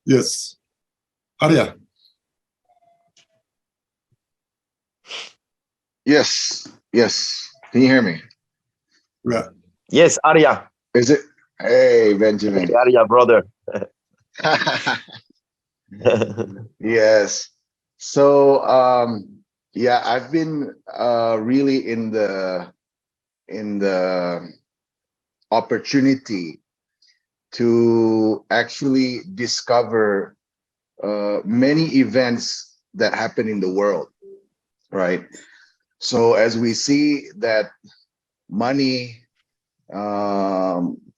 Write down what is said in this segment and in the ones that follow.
Yes. Arya. Yes, yes. Can you hear me? Yeah. Yes, Arya. Is it? Hey, Benjamin. Hey, Arya, brother. Yes. So, yeah, I've been really in the opportunity to actually discover many events that happen in the world, right? So as we see that money,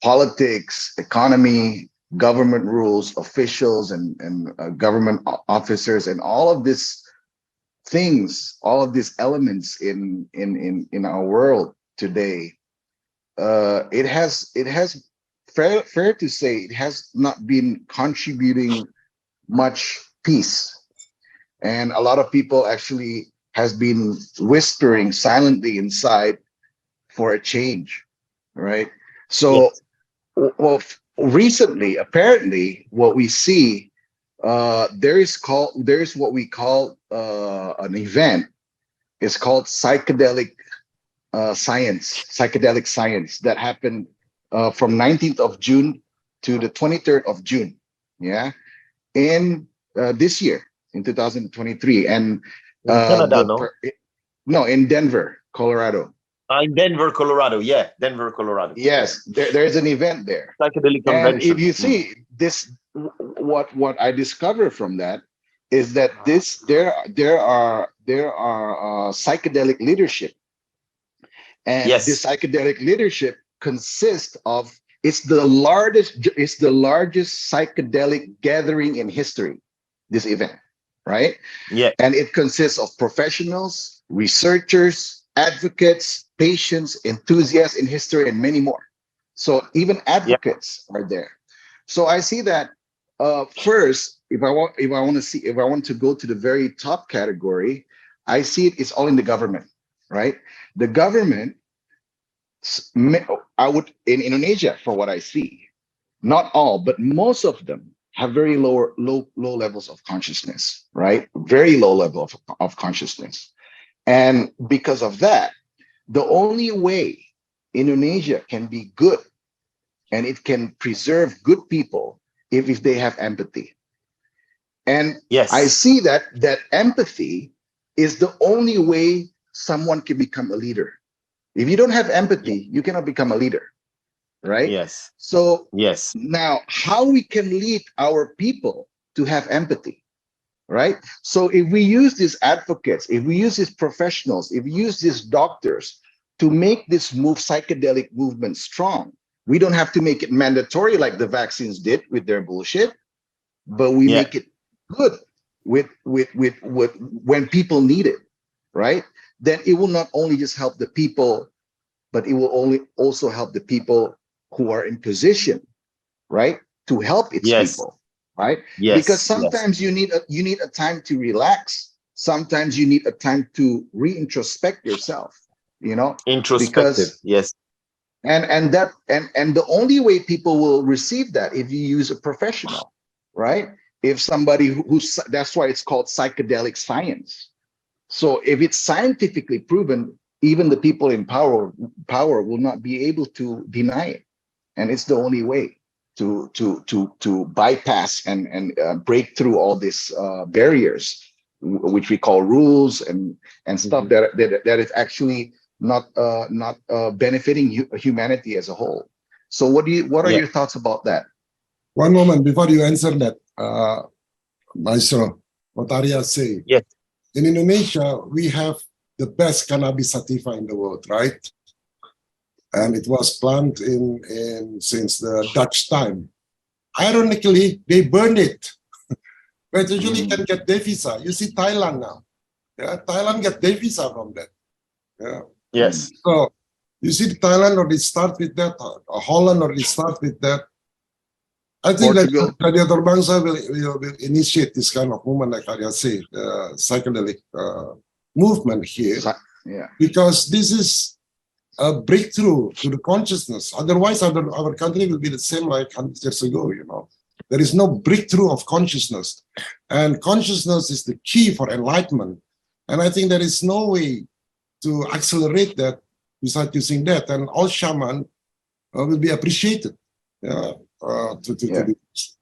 politics, economy, government rules, officials, and government officers, and all of these things, all of these elements in our world today, it has fair to say it has not been contributing much peace, and a lot of people actually has been whispering silently inside for a change, right? So, Yes. well, recently, apparently, what we see, there is what we call an event. It's called psychedelic science that happened from 19th of June to the 23rd of June. Yeah, in this year in 2023, and In Canada, the no? no, in Denver, Colorado. In Denver, Colorado. Yeah, Denver, Colorado. Yes, there is an event there, Psychedelic and if convention. you see this, what I discover from that is that this there are psychedelic leadership, and this Yes. psychedelic leadership consists of, it's the largest psychedelic gathering in history, this event, right? Yeah. And it consists of professionals, researchers, advocates, patients, enthusiasts in history, and many more. So even Yeah. advocates are there. So I see that, first, if I want to go to the very top category, I see it's all in the government, right? The government, I would, in Indonesia, for what I see, not all, but most of them have very low levels of consciousness, right? Very low level of consciousness. And because of that, the only way Indonesia can be good and it can preserve good people if they have empathy. And I Yes. see that empathy is the only way someone can become a leader. If you don't have Yeah. empathy, you cannot become a leader, right? Yes. So Yes. now, how we can lead our people to have empathy, right? So if we use these advocates, if we use these professionals, if we use these doctors to make this psychedelic movement strong, we don't have to make it mandatory like the vaccines did with their bullshit, but we Yeah. make it good with when people need it, right? Then it will not only just help the people, but it will only also help the people who are in position, right, to help its Yes. people, right? Because Yes. Yes. sometimes you need a time to relax. Sometimes you need a time to reintrospect yourself, Introspective. because Yes. and the only way people will receive that if you use a professional, right? If somebody who's, that's why it's called psychedelic science. So if it's scientifically proven, even the people in power will not be able to deny it, and it's the only way to bypass and break through all these barriers, which we call rules and stuff Mhm. that is actually not benefiting humanity as a whole. So what are Yeah. your thoughts about that? One moment before you answer that, Maestro, what Arya say. Yes. In Indonesia, we have the best cannabis sativa in the world, right? And it was planted in since the Dutch time. Ironically, they burned it, but usually can get their visa. You see Thailand now. Yeah, Thailand get their visa from that. Yeah. Yes. So you see Thailand already start with that, Holland already start with that. I think that Portugal. Gladiator Bangsa will initiate this kind of movement, like Arya said, psychedelic movement here, Yeah. because this is a breakthrough to the consciousness. Otherwise, our country will be the same like 100 years ago, There is no breakthrough of consciousness. And consciousness is the key for enlightenment. And I think there is no way to accelerate that besides using that. And all shaman will be appreciated. To do this.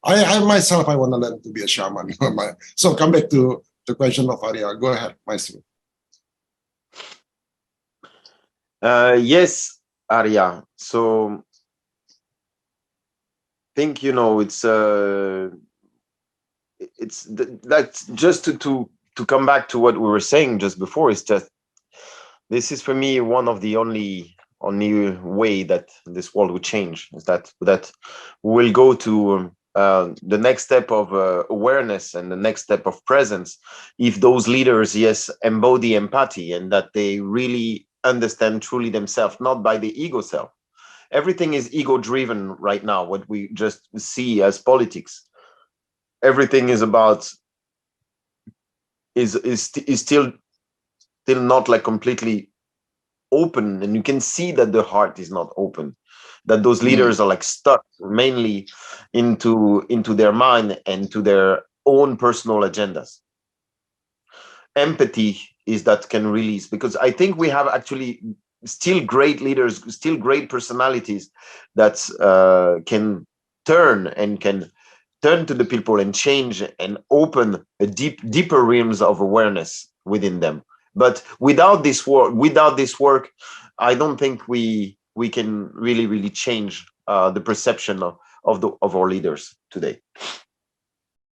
I myself, I want to learn to be a shaman. So come back to the question of Arya. Go ahead, Maestro. Yes, Arya. So I think, you know, it's that's just to come back to what we were saying just before, is just, this is for me one of the only way that this world will change, is that we'll go to the next step of awareness and the next step of presence, if those leaders, yes, embody empathy, and that they really understand truly themselves, not by the ego self. Everything is ego driven right now, what we just see as politics. Everything is about, is still not like completely open, and you can see that the heart is not open, that those leaders are like stuck mainly into their mind and to their own personal agendas. Empathy is that can release, because I think we have actually still great leaders, still great personalities that can turn to the people and change and open a deeper realms of awareness within them. But without this work, I don't think we can really change the perception of our leaders today.